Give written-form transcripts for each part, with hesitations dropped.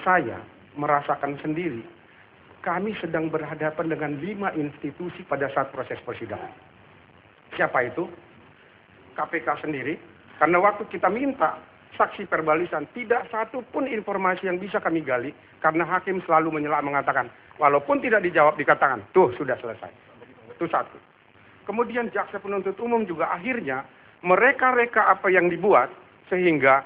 saya merasakan sendiri, kami sedang berhadapan dengan 5 institusi pada saat proses persidangan. Siapa itu? KPK sendiri, karena waktu kita minta saksi perbalisan, tidak satu pun informasi yang bisa kami gali, karena hakim selalu mengatakan, walaupun tidak dijawab dikatakan, tuh sudah selesai. Itu satu. Kemudian jaksa penuntut umum juga akhirnya mereka-reka apa yang dibuat, sehingga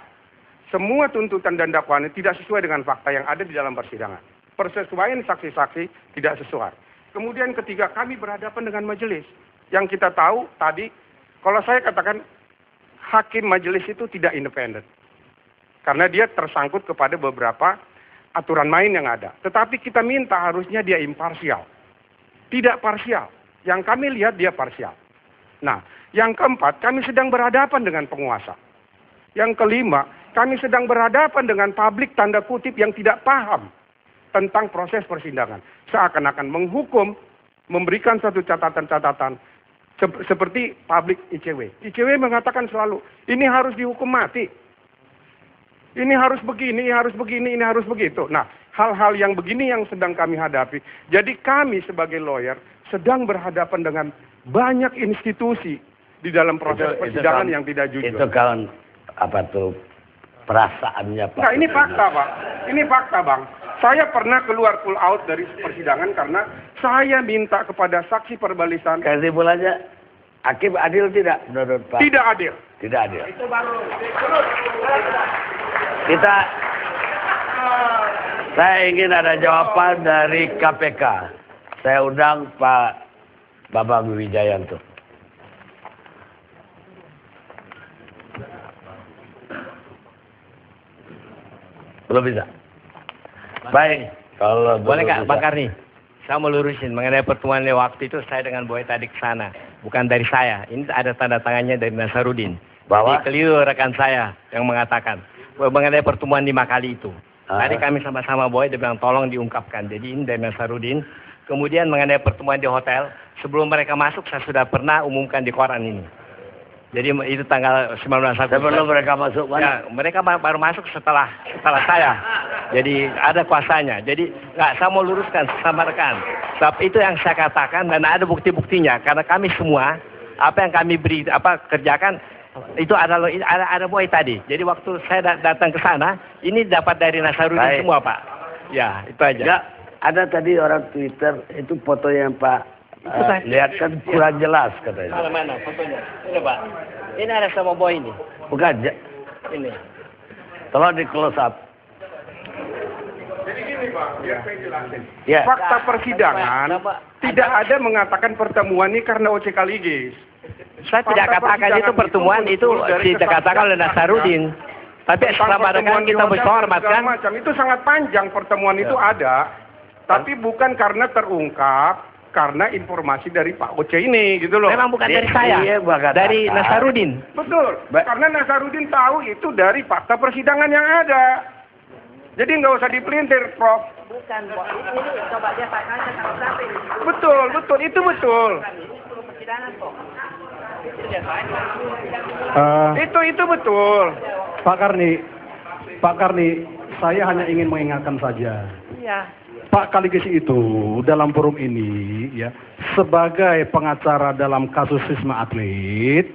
semua tuntutan dan dakwaan tidak sesuai dengan fakta yang ada di dalam persidangan. Persesuaian saksi-saksi tidak sesuai. Kemudian ketika kami berhadapan dengan majelis, yang kita tahu tadi, kalau saya katakan hakim majelis itu tidak independen. Karena dia tersangkut kepada beberapa aturan main yang ada. Tetapi kita minta harusnya dia imparsial. Tidak parsial. Yang kami lihat dia parsial. Nah, yang keempat, kami sedang berhadapan dengan penguasa. Yang kelima, kami sedang berhadapan dengan publik tanda kutip yang tidak paham tentang proses persidangan. Seakan-akan menghukum, memberikan satu catatan-catatan seperti publik ICW. ICW mengatakan selalu, ini harus dihukum mati. Ini harus begini, ini harus begini, ini harus begitu. Nah, hal-hal yang begini yang sedang kami hadapi. Jadi kami sebagai lawyer sedang berhadapan dengan banyak institusi di dalam proses persidangan yang tidak jujur. Itu kan apa tuh perasaannya Pak? Nah, ini fakta, Pak. Ini fakta, Bang. Saya pernah keluar pull out dari persidangan karena saya minta kepada saksi perbalisan. Kesimpulannya, hakim adil tidak menurut Pak? Tidak adil. Tidak adil. Itu baru. Saya ingin ada jawaban dari KPK. Saya undang Pak Bambang Wijayanto. Belum bisa. Baik, kalau boleh Kak, Bang Karni, saya mau lurusin mengenai pertemuan waktu itu saya dengan Boy tadi ke sana, bukan dari saya. Ini ada tanda tangannya dari Nasarudin. Bahwa jadi keliru rekan saya yang mengatakan mengenai pertemuan 5 kali itu. Tadi kami sama-sama Boy, dia bilang tolong diungkapkan. Jadi ini dari Nasarudin. Kemudian mengenai pertemuan di hotel, sebelum mereka masuk saya sudah pernah umumkan di koran ini. Jadi itu tanggal 19 Agustus. Sebelum mereka masuk mana? Ya, mereka baru masuk setelah saya. Jadi ada kuasanya. Jadi saya mau luruskan sama rekan. Sebab itu yang saya katakan dan ada bukti-buktinya. Karena kami semua apa yang kami kerjakan itu ada Boy tadi. Jadi waktu saya datang ke sana, ini dapat dari Nasarudin semua Pak. Ya, itu aja. Ya, ada tadi orang Twitter itu foto yang Pak lihat kan kurang jelas katanya. Mana fotonya? Ini Pak. Ini ada sama Boy ini. Bukan. Ini. Tolong di close up. Jadi gini Pak, biar saya jelasin. Ya. Fakta persidangan tidak ada mengatakan pertemuan ini karena OCK Ligis. Saya tidak katakan itu pertemuan itu tidak katakan oleh Nasarudin. Tapi selama rekan kita berhormat kan. Itu sangat panjang pertemuan itu ada. Tapi bukan karena terungkap, karena informasi dari Pak Oce ini gitu loh. Memang bukan dari saya, dari Nasarudin. Betul, karena Nasarudin tahu itu dari fakta persidangan yang ada. Jadi nggak usah dipelintir, Prof. Bukan, ini coba dia tanya sama siapa ini. Betul, itu betul. Ini persidangan kok. Itu betul. Pak Karni, saya hanya ingin mengingatkan saja. Iya. Pak Kaligis itu dalam forum ini ya sebagai pengacara dalam kasus Wisma Atlet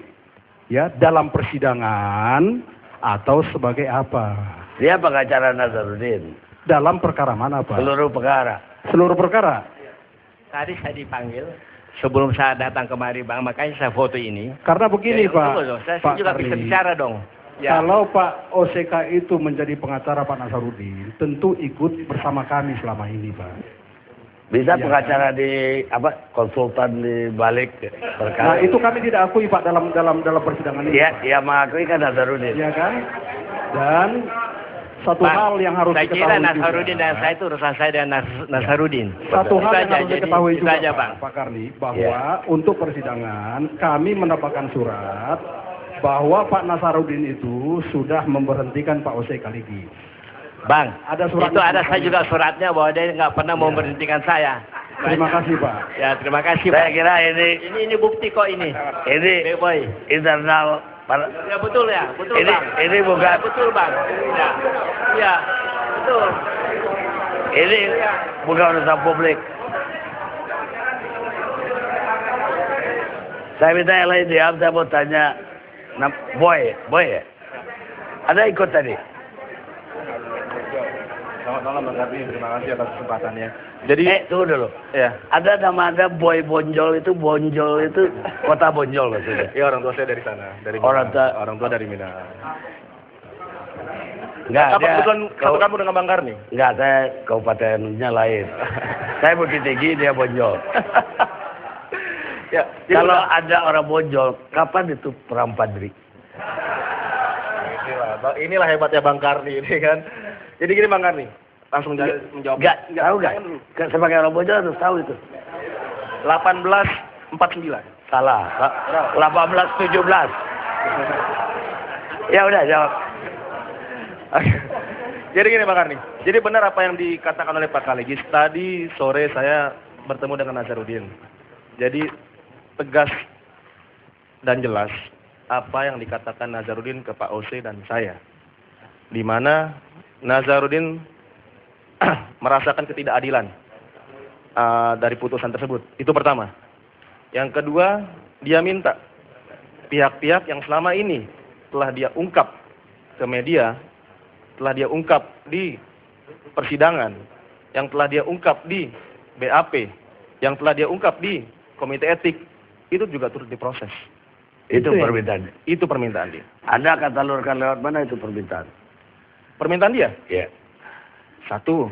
ya dalam persidangan atau sebagai apa? Dia pengacara Nasarudin. Dalam perkara mana Pak? Seluruh perkara. Seluruh perkara. Tadi saya dipanggil sebelum saya datang kemari Bang, makanya saya foto ini. Karena begini Pak. Saya Pak juga Karni, bisa bicara dong. Ya. Kalau Pak OCK itu menjadi pengacara Pak Nasarudin, tentu ikut bersama kami selama ini, Pak. Bisa ya, pengacara kan? Di konsultan di balik Nah, perkara. itu kami tidak akui Pak dalam persidangan ini. Iya, dia mengakui kan Nasarudin. Iya kan? Dan satu hal yang harus saya diketahui kira Nasarudin dan saya itu urusan saya dan Nasarudin. Satu hal yang harus diketahui juga aja, Bang. Pak Karni, bahwa untuk persidangan kami mendapatkan surat bahwa Pak Nasarudin itu sudah memberhentikan Pak Oce Kaligis. Bang, ada surat itu ada saya juga suratnya bahwa dia nggak pernah memberhentikan saya. Terima kasih Pak. Ya terima kasih Saya Pak. kira ini bukti kok ini. Ini Boy. internal. Ya betul ya, betul ini, Bang. Ini bukan. Ya, betul Bang. Ya, ya. itu. Ini bukan urusan publik. Saya minta yang lain diam, saya mau tanya. Boy ya? Ada ikut tadi? Selamat malam Bang Karni, terima kasih atas kesempatannya. Jadi, Tunggu dulu. ya, Ada Boy Bonjol itu kota Bonjol maksudnya. ya orang tua saya dari sana, dari Orang Minang. tua- Orang tua dari Minang. Enggak, Apa kebetulan satu kamu dengan Bang Karni? Enggak, saya kabupatennya lain. Saya Bukit Tinggi, dia Bonjol. Ya, jadi Kalau ada orang Bonjol, kapan itu perang Padri? inilah hebatnya Bang Karni ini kan. Jadi gini Bang Karni, langsung menjawab. Enggak, tahu enggak? Sebagai orang Bonjol harus tahu itu. 1849. Salah. 1817. Ya udah jawab. Jadi gini Bang Karni, jadi benar apa yang dikatakan oleh Pak Kaligis. Tadi sore saya bertemu dengan Nazarudin. Jadi tegas dan jelas apa yang dikatakan Nazarudin ke Pak OC dan saya. Di mana Nazarudin merasakan ketidakadilan dari putusan tersebut. Itu pertama. Yang kedua, dia minta pihak-pihak yang selama ini telah dia ungkap ke media, telah dia ungkap di persidangan, yang telah dia ungkap di BAP, yang telah dia ungkap di komite etik, itu juga turut diproses. Itu ya? permintaan. Itu permintaan dia. Anda akan talurkan lewat mana itu permintaan? Permintaan dia, Ya. satu,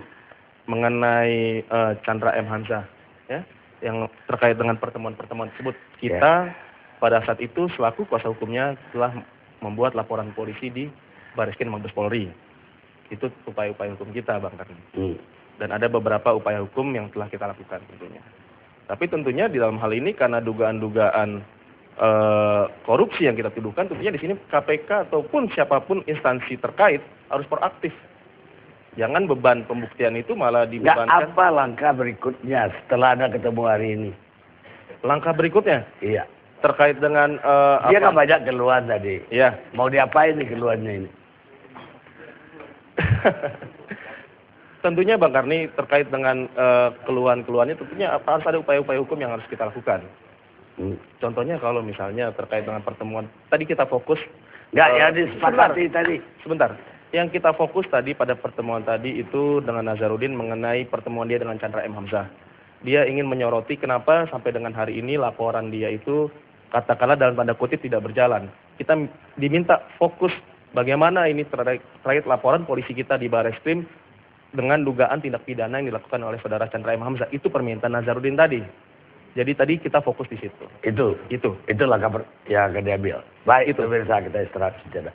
mengenai Chandra M. Hamzah, ya, yang terkait dengan pertemuan-pertemuan tersebut. Kita pada saat itu selaku kuasa hukumnya telah membuat laporan polisi di Bareskrim Mabes Polri. Itu upaya-upaya hukum kita, Bang Karni. Dan ada beberapa upaya hukum yang telah kita lakukan tentunya. Tapi tentunya di dalam hal ini karena dugaan-dugaan korupsi yang kita tuduhkan, tentunya di sini KPK ataupun siapapun instansi terkait harus proaktif. Jangan beban pembuktian itu malah Nggak, dibebankan. apa langkah berikutnya setelah Anda ketemu hari ini? Langkah berikutnya Iya. terkait dengan Dia kan banyak keluhan tadi. Ya. Mau diapain nih keluhannya ini? Tentunya Bang Karni terkait dengan keluhan-keluhannya tentunya harus ada upaya-upaya hukum yang harus kita lakukan. Contohnya kalau misalnya terkait dengan pertemuan tadi kita fokus Nggak, ya disepakati tadi. sebentar. Yang kita fokus tadi pada pertemuan tadi itu dengan Nazarudin mengenai pertemuan dia dengan Chandra M. Hamzah. Dia ingin menyoroti kenapa sampai dengan hari ini laporan dia itu katakanlah dalam tanda kutip tidak berjalan. Kita diminta fokus bagaimana ini terkait laporan polisi kita di Bareskrim dengan dugaan tindak pidana yang dilakukan oleh saudara Chandra M. Hamzah. Itu permintaan Nazarudin tadi. Jadi tadi kita fokus di situ. Itu langkah yang akan diambil. Baik, itu pemirsa, kita istirahat sejenak.